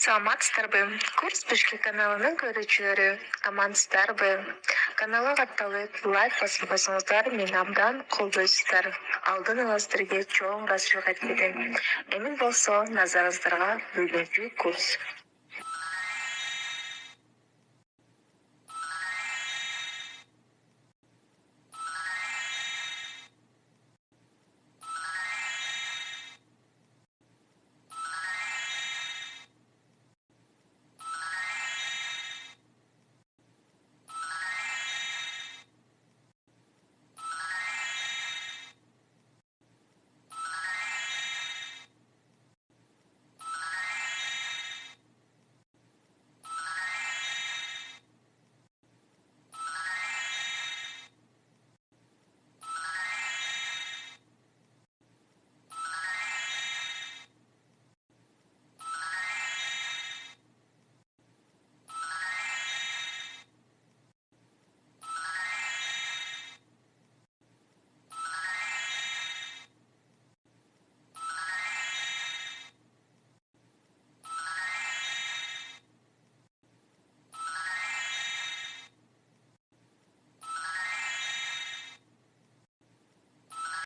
Саламатсыздарбы? Курс Бишкек каналының көрүүчүлөрү амансыздарбы? Каналга катталып, лайк басып койсоңуздар, мени абдан колдойсуздар. Алдын ала сиздерге чоң ыраазычылык айтып кетем. Эми болсо назарыңыздарга бүгүнкү курс.